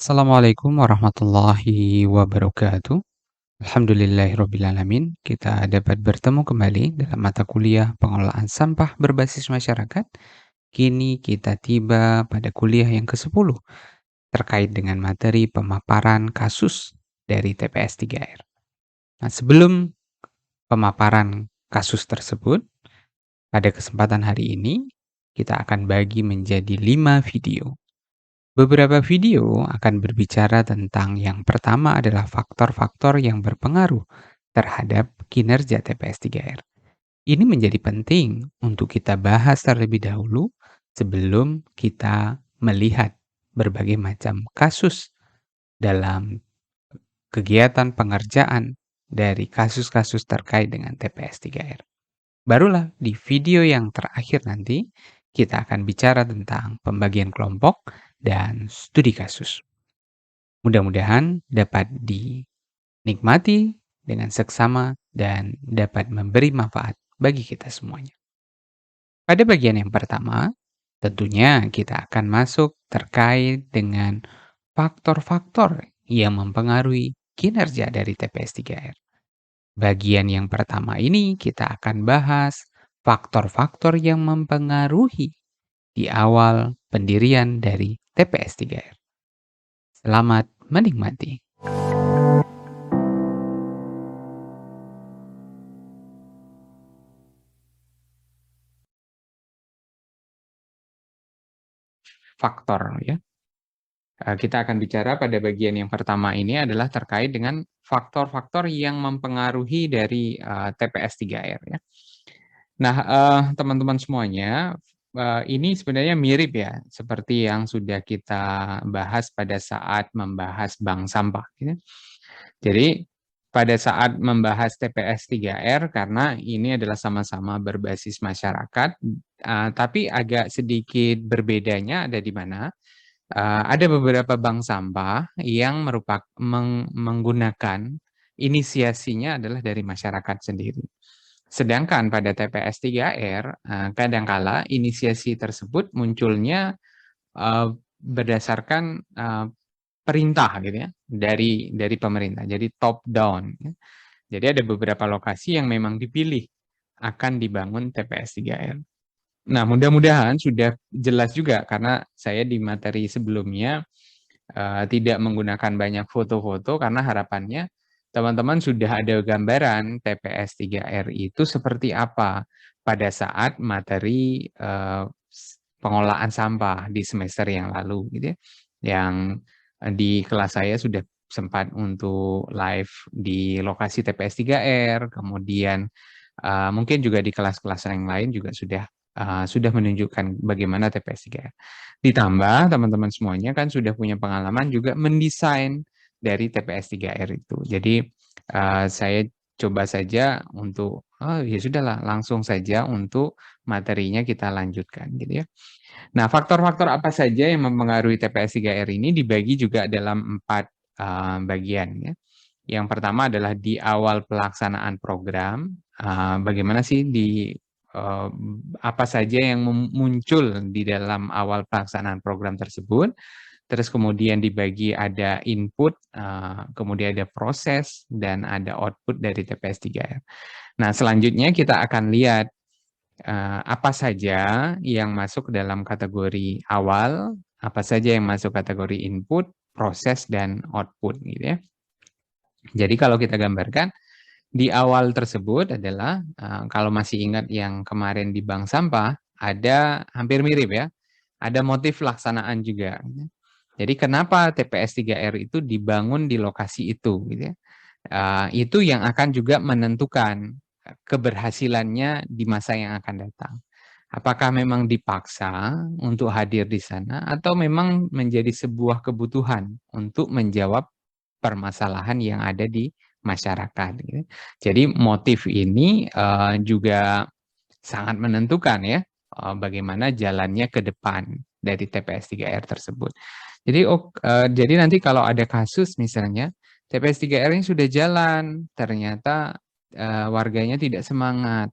Assalamualaikum warahmatullahi wabarakatuh. Alhamdulillahirrabbilalamin. Kita dapat bertemu kembali dalam mata kuliah pengelolaan sampah berbasis masyarakat. Kini kita tiba pada kuliah yang ke-10 terkait dengan materi pemaparan kasus dari TPS 3R. Nah, sebelum pemaparan kasus tersebut, pada kesempatan hari ini kita akan bagi menjadi 5 video. Beberapa video akan berbicara tentang yang pertama adalah faktor-faktor yang berpengaruh terhadap kinerja TPS 3R. Ini menjadi penting untuk kita bahas terlebih dahulu sebelum kita melihat berbagai macam kasus dalam kegiatan pengerjaan dari kasus-kasus terkait dengan TPS 3R. Barulah di video yang terakhir nanti kita akan bicara tentang pembagian kelompok dan studi kasus. Mudah-mudahan dapat dinikmati dengan seksama dan dapat memberi manfaat bagi kita semuanya. Pada bagian yang pertama, tentunya kita akan masuk terkait dengan faktor-faktor yang mempengaruhi kinerja dari TPS 3R. Bagian yang pertama ini kita akan bahas faktor-faktor yang mempengaruhi di awal pendirian dari TPS 3R. Selamat menikmati. Faktor ya. Kita akan bicara pada bagian yang pertama ini adalah terkait dengan faktor-faktor yang mempengaruhi dari TPS 3R ya. Nah, teman-teman semuanya, ini sebenarnya mirip ya seperti yang sudah kita bahas pada saat membahas bank sampah gitu. Jadi pada saat membahas TPS 3R karena ini adalah sama-sama berbasis masyarakat, tapi agak sedikit berbedanya ada di mana, ada beberapa bank sampah yang menggunakan inisiasinya adalah dari masyarakat sendiri. Sedangkan pada TPS 3R, kadangkala inisiasi tersebut munculnya, berdasarkan, perintah gitu ya, dari pemerintah, jadi top down ya. Jadi ada beberapa lokasi yang memang dipilih akan dibangun TPS 3R. Nah, mudah-mudahan sudah jelas juga karena saya di materi sebelumnya, tidak menggunakan banyak foto-foto karena harapannya teman-teman sudah ada gambaran TPS 3R itu seperti apa pada saat materi, pengelolaan sampah di semester yang lalu gitu ya. Yang, di kelas saya sudah sempat untuk live di lokasi TPS 3R, kemudian, mungkin juga di kelas-kelas yang lain juga sudah menunjukkan bagaimana TPS 3R. Ditambah teman-teman semuanya kan sudah punya pengalaman juga mendesain dari TPS 3R itu. Jadi, saya coba saja untuk, oh ya sudahlah langsung saja untuk materinya kita lanjutkan gitu ya. Nah, faktor-faktor apa saja yang mempengaruhi TPS 3R ini dibagi juga dalam 4 bagian ya. Yang pertama adalah di awal pelaksanaan program, bagaimana sih apa saja yang muncul di dalam awal pelaksanaan program tersebut. Terus kemudian dibagi ada input, kemudian ada proses, dan ada output dari TPS 3R. Nah, selanjutnya kita akan lihat apa saja yang masuk dalam kategori awal, apa saja yang masuk kategori input, proses, dan output gitu ya. Jadi kalau kita gambarkan, di awal tersebut adalah, kalau masih ingat yang kemarin di bank sampah, ada hampir mirip ya, ada motif laksanaan juga gitu ya. Jadi kenapa TPS 3R itu dibangun di lokasi itu gitu ya. Itu yang akan juga menentukan keberhasilannya di masa yang akan datang. Apakah memang dipaksa untuk hadir di sana atau memang menjadi sebuah kebutuhan untuk menjawab permasalahan yang ada di masyarakat gitu. Jadi motif ini, juga sangat menentukan ya, bagaimana jalannya ke depan dari TPS 3R tersebut. Jadi nanti kalau ada kasus misalnya TPS 3R ini sudah jalan, ternyata, warganya tidak semangat,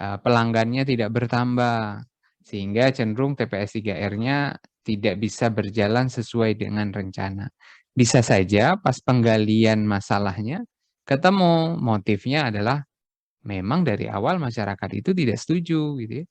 pelanggannya tidak bertambah, sehingga cenderung TPS 3R-nya tidak bisa berjalan sesuai dengan rencana. Bisa saja pas penggalian masalahnya ketemu motifnya adalah memang dari awal masyarakat itu tidak setuju gitu ya.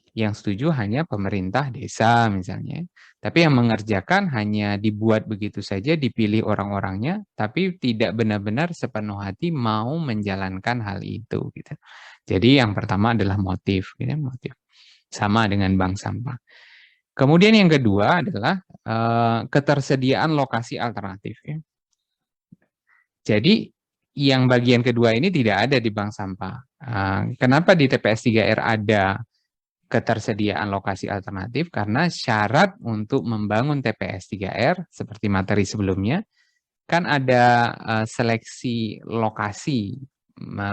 Yang setuju hanya pemerintah desa misalnya. Tapi yang mengerjakan hanya dibuat begitu saja, dipilih orang-orangnya, tapi tidak benar-benar sepenuh hati mau menjalankan hal itu gitu. Jadi yang pertama adalah motif, gitu, motif. Sama dengan bank sampah. Kemudian yang kedua adalah ketersediaan lokasi alternatif. Ya. Jadi yang bagian kedua ini tidak ada di bank sampah. Kenapa di TPS 3R ada ketersediaan lokasi alternatif? Karena syarat untuk membangun TPS 3R seperti materi sebelumnya kan ada seleksi lokasi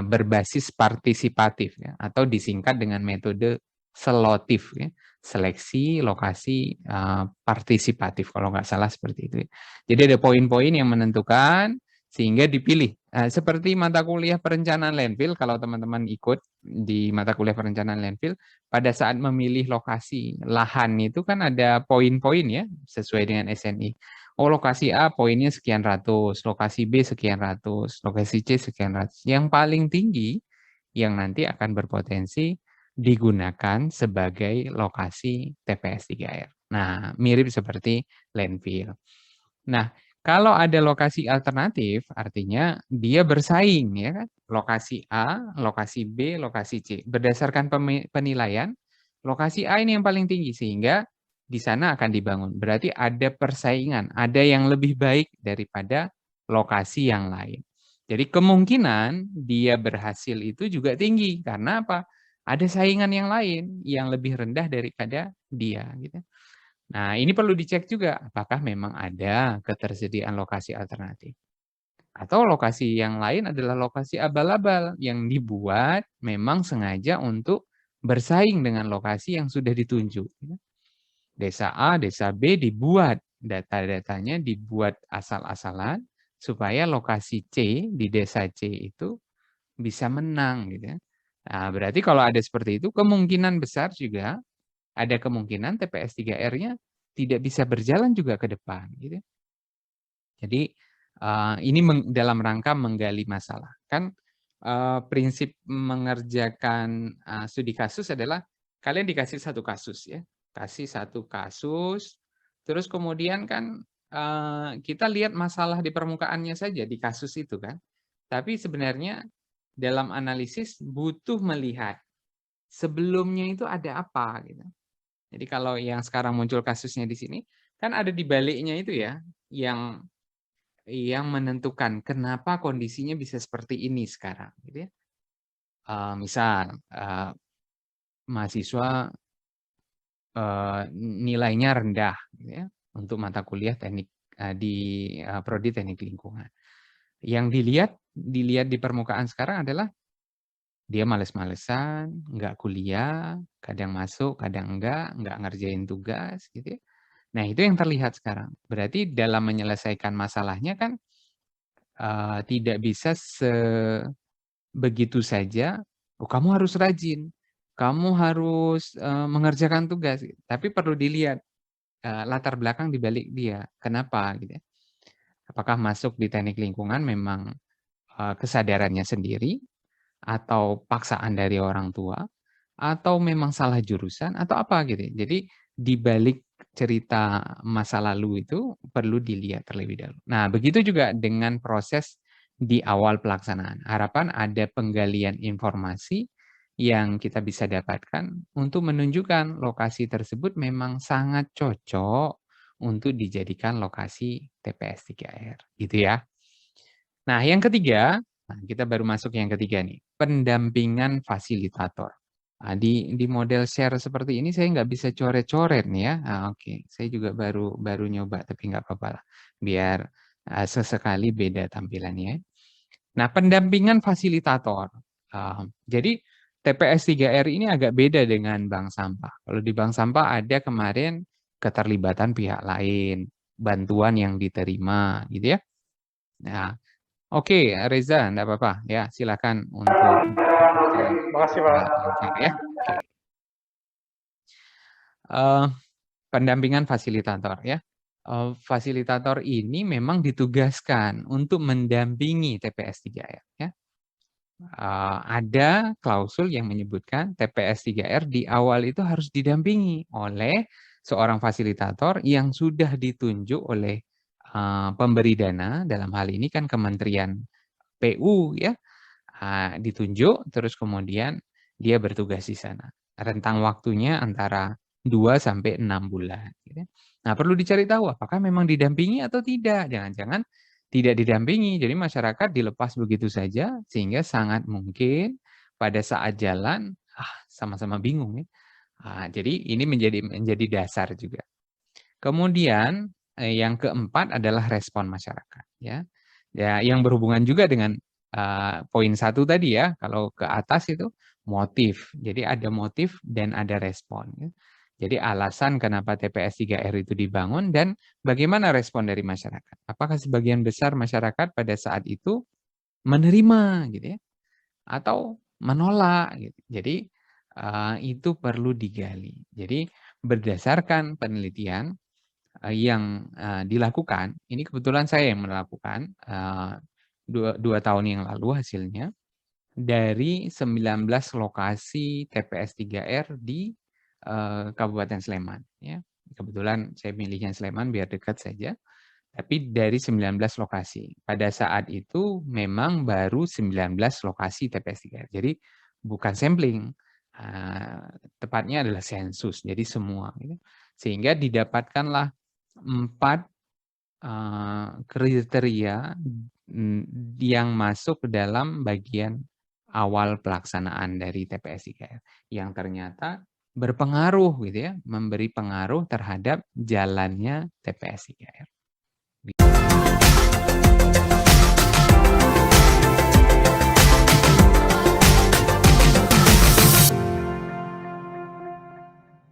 berbasis partisipatif ya, atau disingkat dengan metode selotif ya. Seleksi lokasi partisipatif kalau nggak salah seperti itu. Jadi ada poin-poin yang menentukan sehingga dipilih. Seperti mata kuliah perencanaan landfill, kalau teman-teman ikut di mata kuliah perencanaan landfill, pada saat memilih lokasi lahan itu kan ada poin-poin ya, sesuai dengan SNI. Oh, lokasi A poinnya sekian ratus, lokasi B sekian ratus, lokasi C sekian ratus. Yang paling tinggi yang nanti akan berpotensi digunakan sebagai lokasi TPS 3R. Nah, mirip seperti landfill. Nah, kalau ada lokasi alternatif, artinya dia bersaing, ya kan? Lokasi A, lokasi B, lokasi C. Berdasarkan penilaian, lokasi A ini yang paling tinggi, sehingga di sana akan dibangun. Berarti ada persaingan, ada yang lebih baik daripada lokasi yang lain. Jadi kemungkinan dia berhasil itu juga tinggi. Karena apa? Ada saingan yang lain yang lebih rendah daripada dia. Gitu. Nah, ini perlu dicek juga, apakah memang ada ketersediaan lokasi alternatif. Atau lokasi yang lain adalah lokasi abal-abal yang dibuat memang sengaja untuk bersaing dengan lokasi yang sudah ditunjuk. Desa A, desa B dibuat, data-datanya dibuat asal-asalan, supaya lokasi C di desa C itu bisa menang. Gitu ya. Nah, berarti kalau ada seperti itu, kemungkinan besar juga ada kemungkinan TPS 3R-nya tidak bisa berjalan juga ke depan. Gitu. Jadi ini dalam rangka menggali masalah. Kan prinsip mengerjakan studi kasus adalah kalian dikasih satu kasus ya, kasih satu kasus, terus kemudian kan kita lihat masalah di permukaannya saja di kasus itu kan. Tapi sebenarnya dalam analisis butuh melihat sebelumnya itu ada apa gitu. Jadi kalau yang sekarang muncul kasusnya di sini, kan ada di baliknya itu ya, yang menentukan kenapa kondisinya bisa seperti ini sekarang, gitu ya. Misal mahasiswa nilainya rendah, gitu ya, untuk mata kuliah teknik di prodi teknik lingkungan. Yang dilihat di permukaan sekarang adalah dia males-malesan, nggak kuliah, kadang masuk, kadang nggak ngerjain tugas, gitu ya. Nah, itu yang terlihat sekarang. Berarti dalam menyelesaikan masalahnya kan tidak bisa begitu saja, oh kamu harus rajin, kamu harus mengerjakan tugas, tapi perlu dilihat latar belakang di balik dia, kenapa gitu ya. Apakah masuk di teknik lingkungan memang kesadarannya sendiri, atau paksaan dari orang tua, atau memang salah jurusan, atau apa gitu. Jadi di balik cerita masa lalu itu perlu dilihat terlebih dahulu. Nah, begitu juga dengan proses di awal pelaksanaan. Harapan ada penggalian informasi yang kita bisa dapatkan untuk menunjukkan lokasi tersebut memang sangat cocok untuk dijadikan lokasi TPS 3R. Gitu ya. Nah, yang ketiga, kita baru masuk yang ketiga nih, pendampingan fasilitator. Nah, di model share seperti ini saya nggak bisa coret-coret nih ya. Oke. Saya juga baru nyoba, tapi nggak apa-apa lah. Biar sesekali beda tampilannya. Nah, pendampingan fasilitator. Jadi TPS 3R ini agak beda dengan bank sampah. Kalau di bank sampah ada kemarin keterlibatan pihak lain, bantuan yang diterima, gitu ya. Nah, oke, Reza, enggak apa-apa. Ya, silakan untuk Makasih, Pak. lancar ya. Oke. pendampingan fasilitator ya. Fasilitator ini memang ditugaskan untuk mendampingi TPS 3R ya. Ada klausul yang menyebutkan TPS 3R di awal itu harus didampingi oleh seorang fasilitator yang sudah ditunjuk oleh pemberi dana, dalam hal ini kan Kementerian PU ya, ditunjuk terus kemudian dia bertugas di sana. Rentang waktunya antara 2 sampai 6 bulan gitu ya. Nah, perlu dicari tahu apakah memang didampingi atau tidak. Jangan-jangan tidak didampingi, jadi masyarakat dilepas begitu saja sehingga sangat mungkin pada saat jalan sama-sama bingung ya. Jadi ini menjadi dasar juga. Kemudian yang keempat adalah respon masyarakat ya. Ya, yang berhubungan juga dengan poin 1 tadi ya, kalau ke atas itu motif. Jadi ada motif dan ada respon ya. Jadi alasan kenapa TPS 3R itu dibangun dan bagaimana respon dari masyarakat. Apakah sebagian besar masyarakat pada saat itu menerima gitu ya atau menolak gitu. Jadi itu perlu digali. Jadi berdasarkan penelitian yang dilakukan, ini kebetulan saya yang melakukan 2 tahun yang lalu hasilnya, dari 19 lokasi TPS 3R di Kabupaten Sleman. Ya. Kebetulan saya milihnya Sleman biar dekat saja, tapi dari 19 lokasi. Pada saat itu memang baru 19 lokasi TPS 3R. Jadi bukan sampling, tepatnya adalah sensus, jadi semua. Gitu. Sehingga didapatkanlah 4 kriteria yang masuk ke dalam bagian awal pelaksanaan dari TPS 3R yang ternyata berpengaruh gitu ya, memberi pengaruh terhadap jalannya TPS 3R.